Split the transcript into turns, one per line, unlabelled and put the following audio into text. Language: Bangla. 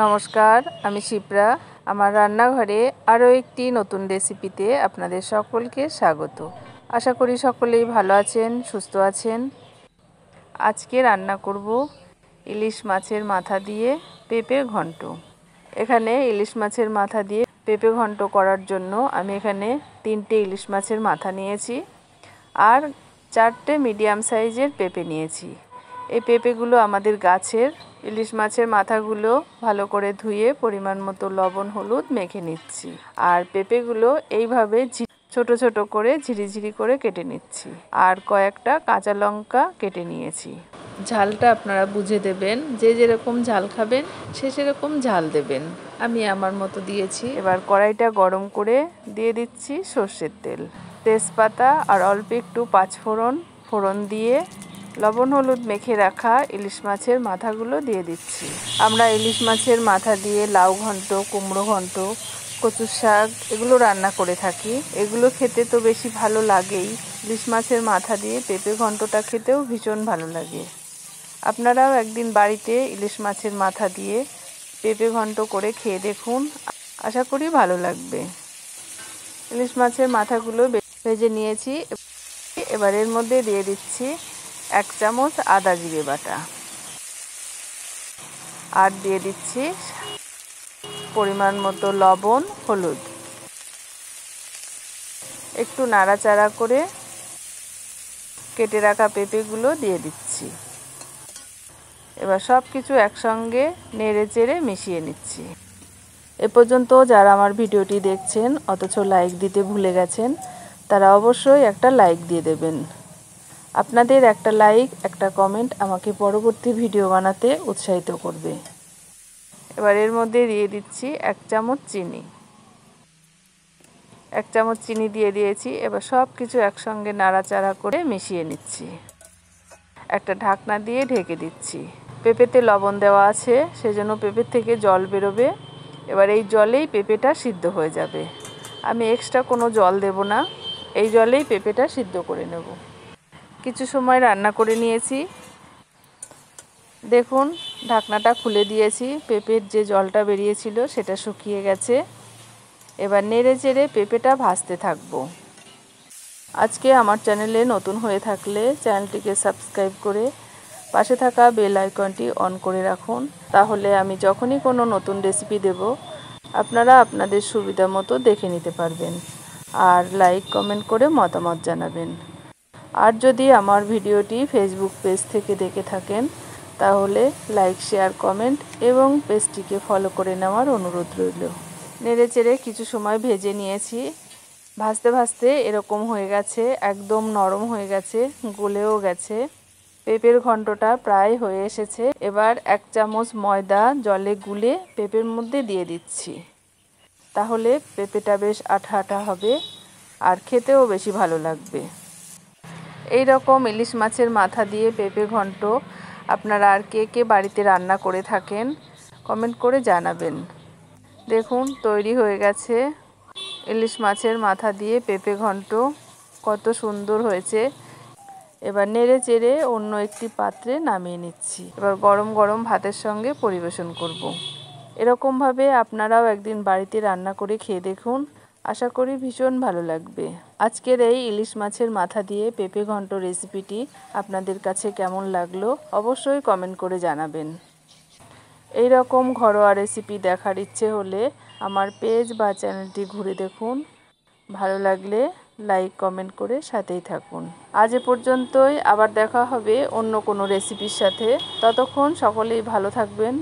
নমস্কার, আমি শিপ্রা। আমার রান্নাঘরে আরও একটি নতুন রেসিপিতে আপনাদের সকলকে স্বাগত। আশা করি সকলেই ভালো আছেন, সুস্থ আছেন। আজকে রান্না করব ইলিশ মাছের মাথা দিয়ে পেঁপে ঘন্ট। এখানে ইলিশ মাছের মাথা দিয়ে পেঁপে ঘন্ট করার জন্য আমি এখানে 3টে ইলিশ মাছের মাথা নিয়েছি আর 4টে মিডিয়াম সাইজের পেঁপে নিয়েছি। এই পেঁপেগুলো আমাদের গাছের। ইলিশ মাছের মাথাগুলো ভালো করে ধুয়ে পরিমাণ মতো লবণ হলুদ মেখে নিচ্ছি। আর পেঁপেগুলো এইভাবে ছোট ছোট করে ঝিরিঝিরি করে কেটে নিচ্ছি। আর কয়েকটা কাঁচা লঙ্কা কেটে নিয়েছি। ঝালটা আপনারা বুঝে দেবেন, যে যেরকম ঝাল খাবেন সে সেরকম ঝাল দেবেন। আমি আমার মতো দিয়েছি। এবার কড়াইটা গরম করে দিয়ে দিচ্ছি সর্ষের তেল, তেজপাতা আর অল্প একটু পাঁচফোড়ন দিয়ে লবণ হলুদ মেখে রাখা ইলিশ মাছের মাথাগুলো দিয়ে দিচ্ছি। আমরা ইলিশ মাছের মাথা দিয়ে লাউ ঘন্ট, কুমড়ো ঘন্ট, কচুর শাক এগুলো রান্না করে থাকি। এগুলো খেতে তো বেশি ভালো লাগেই। ইলিশ মাছের মাথা দিয়ে পেঁপে ঘন্টটা খেতেও ভীষণ ভালো লাগে। আপনারাও একদিন বাড়িতে ইলিশ মাছের মাথা দিয়ে পেঁপে ঘন্ট করে খেয়ে দেখুন, আশা করি ভালো লাগবে। ইলিশ মাছের মাথাগুলো ভেজে নিয়েছি। এবার এর মধ্যে দিয়ে দিচ্ছি 1 চামচ আদা জিরে বাটা, আর দিয়ে দিচ্ছি পরিমাণ মতো লবণ হলুদ। একটু নাড়াচাড়া করে কেটে রাখা পেঁপেগুলো দিয়ে দিচ্ছি। এবার সব কিছু একসঙ্গে নেড়ে চেড়ে মিশিয়ে নিচ্ছি। এ পর্যন্ত যারা আমার ভিডিওটি দেখছেন অথচ লাইক দিতে ভুলে গেছেন, তারা অবশ্যই একটা লাইক দিয়ে দেবেন। আপনাদের একটা লাইক, একটা কমেন্ট আমাকে পরবর্তী ভিডিও বানাতে উৎসাহিত করবে। এবার এর মধ্যে দিয়ে দিচ্ছি 1 চামচ চিনি। 1 চামচ চিনি দিয়ে দিয়েছি। এবার সব কিছু একসঙ্গে নাড়াচাড়া করে মিশিয়ে নিচ্ছি। একটা ঢাকনা দিয়ে ঢেকে দিচ্ছি। পেঁপেতে লবণ দেওয়া আছে, সেজন্য পেঁপের থেকে জল বেরোবে। এবার এই জলেই পেঁপেটা সিদ্ধ হয়ে যাবে। আমি এক্সট্রা কোনো জল দেব না, এই জলেই পেঁপেটা সিদ্ধ করে নেব। কিছু সময় রান্না করে নিয়েছি। দেখুন, ঢাকনাটা খুলে দিয়েছি। পেঁপের যে জলটা বেরিয়েছিল সেটা শুকিয়ে গেছে। এবার নেড়ে চেড়ে পেঁপেটা ভাজতে থাকবো। আজকে আমার চ্যানেলে নতুন হয়ে থাকলে চ্যানেলটিকে সাবস্ক্রাইব করে পাশে থাকা বেল আইকনটি অন করে রাখুন। তাহলে আমি যখনই কোনো নতুন রেসিপি দেব আপনারা আপনাদের সুবিধা মতো দেখে নিতে পারবেন। আর লাইক কমেন্ট করে মতামত জানাবেন। আর যদি আমার ভিডিওটি ফেসবুক পেজ থেকে দেখে থাকেন তাহলে লাইক, শেয়ার, কমেন্ট এবং পেজটিকে ফলো করে নেওয়ার অনুরোধ রইল। নেড়ে চেড়ে কিছু সময় ভেজে নিয়েছি। ভাজতে ভাজতে এরকম হয়ে গেছে, একদম নরম হয়ে গেছে, গলেও গেছে। পেঁপের ঘন্টটা প্রায় হয়ে এসেছে। এবার 1 চামচ ময়দা জলে গুলে পেঁপের মধ্যে দিয়ে দিচ্ছি। তাহলে পেঁপেটা বেশ আঠা আঠা হবে আর খেতেও বেশি ভালো লাগবে। এই রকম ইলিশ মাছের মাথা দিয়ে পেঁপে ঘন্ট আপনারা আর কে কে বাড়িতে রান্না করে থাকেন কমেন্ট করে জানাবেন। দেখুন, তৈরি হয়ে গেছে ইলিশ মাছের মাথা দিয়ে পেঁপে ঘন্ট। কত সুন্দর হয়েছে। এবার নেড়ে চেড়ে অন্য একটি পাত্রে নামিয়ে নিচ্ছি। এবার গরম গরম ভাতের সঙ্গে পরিবেশন করব। এরকমভাবে আপনারাও একদিন বাড়িতে রান্না করে খেয়ে দেখুন, আশা করি ভীষণ ভালো লাগবে। আজকের এই ইলিশ মাছের মাথা দিয়ে পেঁপে ঘন্ট রেসিপিটি আপনাদের কাছে কেমন লাগলো অবশ্যই কমেন্ট করে জানাবেন। এই রকম ঘরোয়া রেসিপি দেখার ইচ্ছে হলে আমার পেজ বা চ্যানেলটি ঘুরে দেখুন। ভালো লাগলে লাইক কমেন্ট করে সাথেই থাকুন। আজ এ পর্যন্তই। আবার দেখা হবে অন্য কোনো রেসিপির সাথে। ততক্ষণ সকলেই ভালো থাকবেন।